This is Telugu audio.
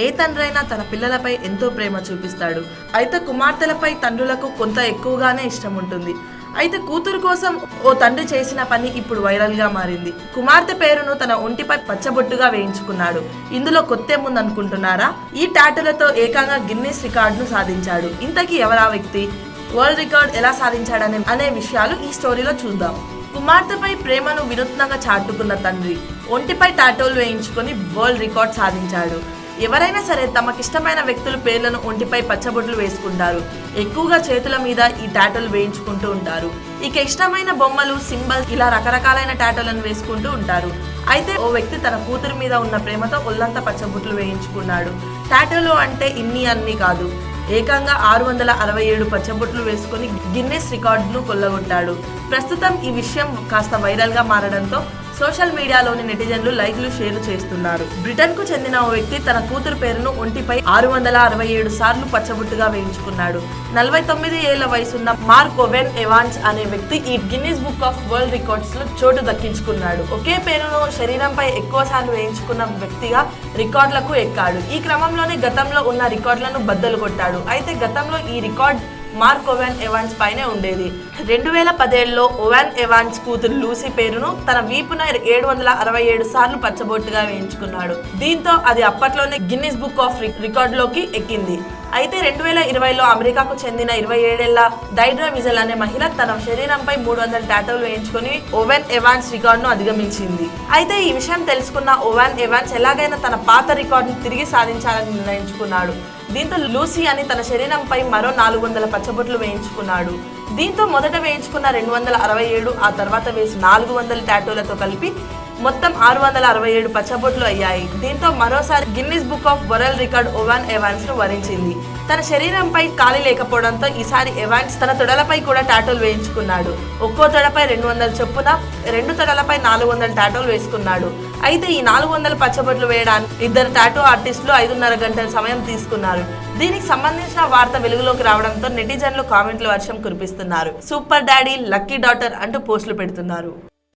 ఏ తండ్రైనా తన పిల్లలపై ఎంతో ప్రేమ చూపిస్తాడు. అయితే కుమార్తెలపై తండ్రులకు కొంత ఎక్కువగానే ఇష్టం ఉంటుంది. అయితే కూతురు కోసం ఓ తండ్రి చేసిన పని ఇప్పుడు వైరల్ గా మారింది. కుమార్తె పేరును తన ఒంటిపై పచ్చబొట్టుగా వేయించుకున్నాడు. ఇందులో కొత్తేముందనుకుంటున్నారా? ఈ టాటూలతో ఏకంగా గిన్నిస్ రికార్డును సాధించాడు. ఇంతకీ ఎవరా వ్యక్తి? వరల్డ్ రికార్డ్ ఎలా సాధించాడనే విషయాలు ఈ స్టోరీలో చూద్దాం. కుమార్తెపై ప్రేమను వినూత్నంగా చాటుకున్న తండ్రి ఒంటిపై టాటూలు వేయించుకొని వరల్డ్ రికార్డ్ సాధించాడు. ఎవరైనా సరే తమకిష్టమైన వ్యక్తుల పేర్లను ఒంటిపై పచ్చబొట్లు వేసుకుంటారు. ఎక్కువగా చేతుల మీద ఈ టాటూలు వేయించుకుంటూ ఉంటారు. ఇక ఇష్టమైన బొమ్మలు, సింబల్స్ ఇలా రకరకాలైన టాటూలను వేసుకుంటూ ఉంటారు. అయితే ఓ వ్యక్తి తన కూతురు మీద ఉన్న ప్రేమతో ఒళ్ళంతా పచ్చబొట్లు వేయించుకున్నాడు. టాటూలు అంటే అన్ని కాదు, ఏకంగా 667 పచ్చబొట్లు వేసుకుని గిన్నిస్ రికార్డును కొల్లగొట్టాడు. ప్రస్తుతం ఈ విషయం కాస్త వైరల్ గా మారడంతో సోషల్ మీడియాలోని నెటిజన్లు లైక్లు షేర్లు చేస్తున్నారు. బ్రిటన్ కు చెందిన ఓ వ్యక్తి తన కూతురు పేరును ఒంటిపై 667 సార్లు పచ్చబొట్టుగా వేయించుకున్నాడు. 49 ఏళ్ల వయసున్న మార్క్ ఓవెన్ ఎవాన్స్ అనే వ్యక్తి ఈ Guinness book of world records లో చోటు దక్కించుకున్నాడు. ఒకే పేరును శరీరంపై ఎక్కువ సార్లు వేయించుకున్న వ్యక్తిగా రికార్డులకు ఎక్కాడు. ఈ క్రమంలోనే గతంలో ఉన్న రికార్డులను బద్దలు కొట్టాడు. అయితే గతంలో ఈ రికార్డ్ మార్క్ ఓవెన్ ఎవాన్స్ పైనే ఉండేది. 2017లో ఓవెన్ ఎవాన్స్ కూతురు లూసీ పేరును తన వీపున 767 సార్లు పచ్చబొట్టుగా వేయించుకున్నాడు. దీంతో అది అప్పట్లోనే గిన్నిస్ బుక్ ఆఫ్ రికార్డులోకి ఎక్కింది. అయితే 2020లో అమెరికాకు చెందిన 27 ఏళ్ల డైడ్రా విజల్ అనే మహిళ తన శరీరంపై 300 టాటూలు వేయించుకుని ఓవెన్ ఎవాన్స్ రికార్డును అధిగమించింది. అయితే ఈ విషయం తెలుసుకున్న ఓవెన్ ఎవాన్స్ ఎలాగైనా తన పాత రికార్డును తిరిగి సాధించాలని నిర్ణయించుకున్నాడు. దీంతో లూసీ అని తన శరీరంపై మరో 400 పచ్చబొట్లు వేయించుకున్నాడు. దీంతో మొదట వేయించుకున్న 267, ఆ తర్వాత వేసి 400 టాటూలతో కలిపి మొత్తం 667 పచ్చబొట్లు అయ్యాయి. దీంతో మరోసారి Guinness book of world record Owen Evans ను వరించింది. తన శరీరంపై ఖాళీ లేకపోవడంతో ఈసారి ఎవాన్స్ తన తొడలపై కూడా టాటూలు వేయించుకున్నాడు. ఒక్కో తొడపై 200 చొప్పున 2 తొడలపై 400 టాటూలు వేసుకున్నాడు. అయితే ఈ 400 పచ్చబొట్లు వేయడానికి 2 టాటూ ఆర్టిస్టులు 5.5 గంటల సమయం తీసుకున్నారు. దీనికి సంబంధించిన వార్త వెలుగులోకి రావడంతో నెటిజన్లు కామెంట్ల వర్షం కురిపిస్తున్నారు. సూపర్ డాడీ, లక్కీ డాటర్ అంటూ పోస్టులు పెడుతున్నారు.